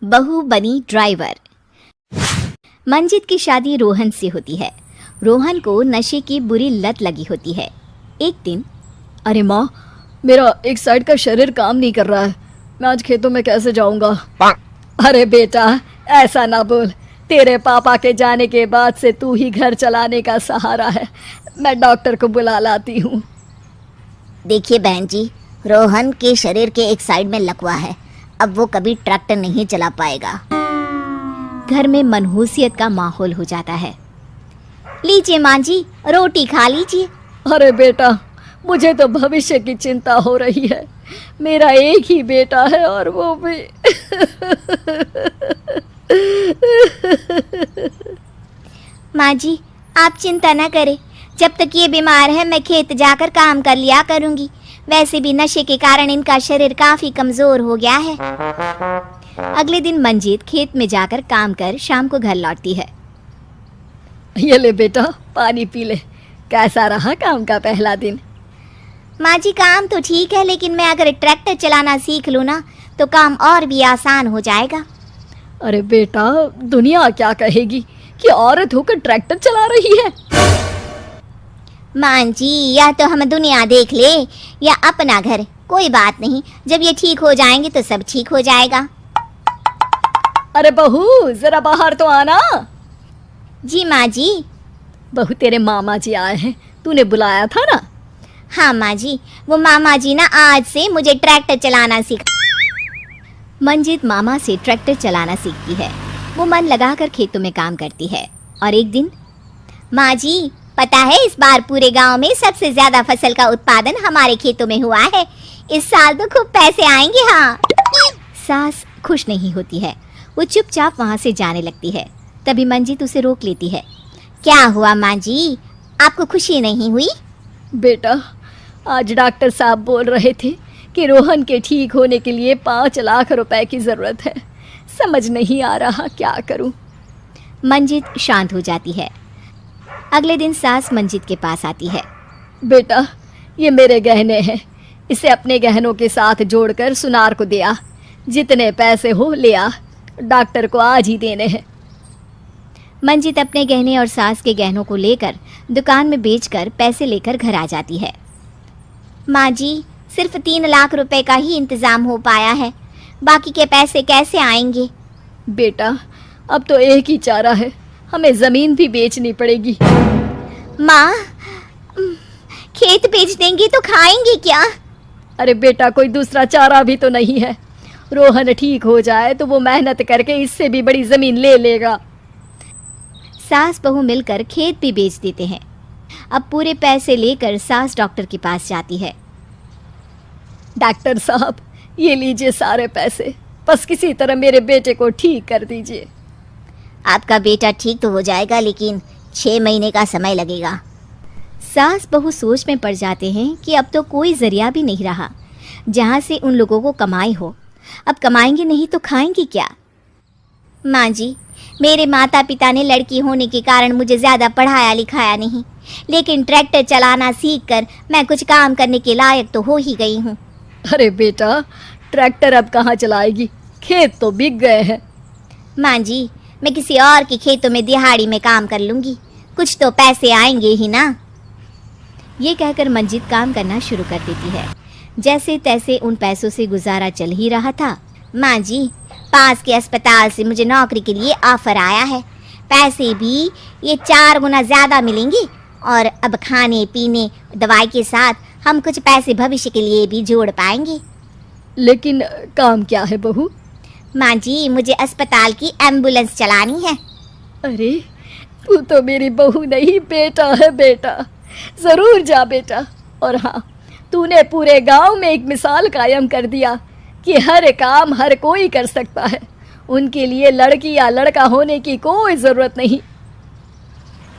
बहू बनी ड्राइवर। मंजित की शादी रोहन से होती है। रोहन को नशे की बुरी लत लगी होती है। एक दिन, अरे माँ, मेरा एक साइड का शरीर काम नहीं कर रहा है। मैं आज खेतों में कैसे जाऊंगा? अरे बेटा, ऐसा ना बोल। तेरे पापा के जाने के बाद से तू ही घर चलाने का सहारा है। मैं डॉक्टर को बुला लाती हूँ। देखिए बहन जी, रोहन के शरीर के एक साइड में लकवा है। अब वो कभी ट्रैक्टर नहीं चला पाएगा। घर में मनहूसियत का माहौल हो जाता है। लीजिए माँ जी, रोटी खा लीजिए। अरे बेटा, मुझे तो भविष्य की चिंता हो रही है। मेरा एक ही बेटा है और वो भी माँ जी, आप चिंता न करें। जब तक ये बीमार है मैं खेत जाकर काम कर लिया करूँगी। वैसे भी नशे के कारण इनका शरीर काफी कमजोर हो गया है। अगले दिन मंजीत खेत में जाकर काम कर शाम को घर लौटती है। ये ले बेटा, पानी पी ले। कैसा रहा काम का पहला दिन? माँ जी, काम तो ठीक है, लेकिन मैं अगर ट्रैक्टर चलाना सीख लूँ ना तो काम और भी आसान हो जाएगा। अरे बेटा, दुनिया क्या कहेगी कि औरत होकर ट्रैक्टर चला रही है। माँ जी, या तो हम दुनिया देख ले या अपना घर, कोई बात नहीं। जब ये ठीक हो जाएंगे तो सब ठीक हो जाएगा। अरे बहू, जरा बाहर तो आना। जी माँ जी। बहू, तेरे मामा जी आए हैं, तूने बुलाया था ना? हाँ माँ जी, वो मामा जी ना आज से मुझे ट्रैक्टर चलाना सिखा। मंजित मामा से ट्रैक्टर चलाना सीखती है। वो मन लगाकर खेतों में काम करती है। और एक दिन, माँ जी, पता है इस बार पूरे गांव में सबसे ज्यादा फसल का उत्पादन हमारे खेतों में हुआ है। इस साल तो खूब पैसे आएंगे। हाँ। सास खुश नहीं होती है। वो चुपचाप वहाँ से जाने लगती है। तभी मंजित उसे रोक लेती है। क्या हुआ माँ जी, आपको खुशी नहीं हुई? बेटा, आज डॉक्टर साहब बोल रहे थे कि रोहन के ठीक होने के लिए 5 लाख रुपए की ज़रूरत है। समझ नहीं आ रहा क्या करूं। मंजित शांत हो जाती है। अगले दिन सास मंजित के पास आती है। बेटा, ये मेरे गहने हैं। इसे अपने गहनों के साथ जोड़कर सुनार को दे आ। जितने पैसे हो ले आ। डॉक्टर को आज ही देने हैं। मंजित अपने गहने और सास के गहनों को लेकर दुकान में बेचकर पैसे लेकर घर आ जाती है। माँ जी, सिर्फ 3 लाख रुपए का ही इंतजाम हो पाया है। बाकी के पैसे कैसे आएंगे? बेटा, अब तो एक ही चारा है, हमें ज़मीन भी बेचनी पड़ेगी। माँ, खेत बेच देंगी तो खाएंगे क्या? अरे बेटा, कोई दूसरा चारा भी तो नहीं है। रोहन ठीक हो जाए तो वो मेहनत करके इससे भी बड़ी ज़मीन ले लेगा। सास बहू मिलकर खेत भी बेच देते हैं। अब पूरे पैसे लेकर सास डॉक्टर के पास जाती है। डॉक्टर साहब, ये लीजिए सारे पैसे। बस किसी तरह मेरे बेटे को ठीक कर दीजिए। आपका बेटा ठीक तो हो जाएगा, लेकिन 6 महीने का समय लगेगा। सास बहू सोच में पड़ जाते हैं कि अब तो कोई जरिया भी नहीं रहा जहाँ से उन लोगों को कमाई हो। अब कमाएंगे नहीं तो खाएंगे क्या? माँ जी, मेरे माता पिता ने लड़की होने के कारण मुझे ज़्यादा पढ़ाया लिखाया नहीं, लेकिन ट्रैक्टर चलाना सीखकर मैं कुछ काम करने के लायक तो हो ही गई हूँ। अरे बेटा, ट्रैक्टर अब कहाँ चलाएगी? खेत तो बिक गए हैं। माँ जी, मैं किसी और के खेतों में दिहाड़ी में काम कर लूँगी, कुछ तो पैसे आएंगे ही ना। ये कहकर मंजित काम करना शुरू कर देती है। जैसे तैसे उन पैसों से गुजारा चल ही रहा था। माँ जी, पास के अस्पताल से मुझे नौकरी के लिए ऑफर आया है। पैसे भी ये 4 गुना ज़्यादा मिलेंगे और अब खाने पीने दवाई के साथ हम कुछ पैसे भविष्य के लिए भी जोड़ पाएंगे। लेकिन काम क्या है बहू? माँ जी, मुझे अस्पताल की एम्बुलेंस चलानी है। अरे, तू तो मेरी बहू नहीं, बेटा है बेटा। ज़रूर जा बेटा। और हाँ, तूने पूरे गांव में एक मिसाल कायम कर दिया कि हर काम हर कोई कर सकता है। उनके लिए लड़की या लड़का होने की कोई ज़रूरत नहीं।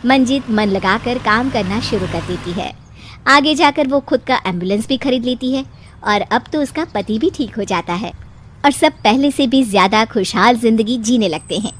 मंजित मन लगाकर काम करना शुरू कर देती है। आगे जाकर वो खुद का एम्बुलेंस भी खरीद लेती है और अब तो उसका पति भी ठीक हो जाता है और सब पहले से भी ज़्यादा खुशहाल जिंदगी जीने लगते हैं।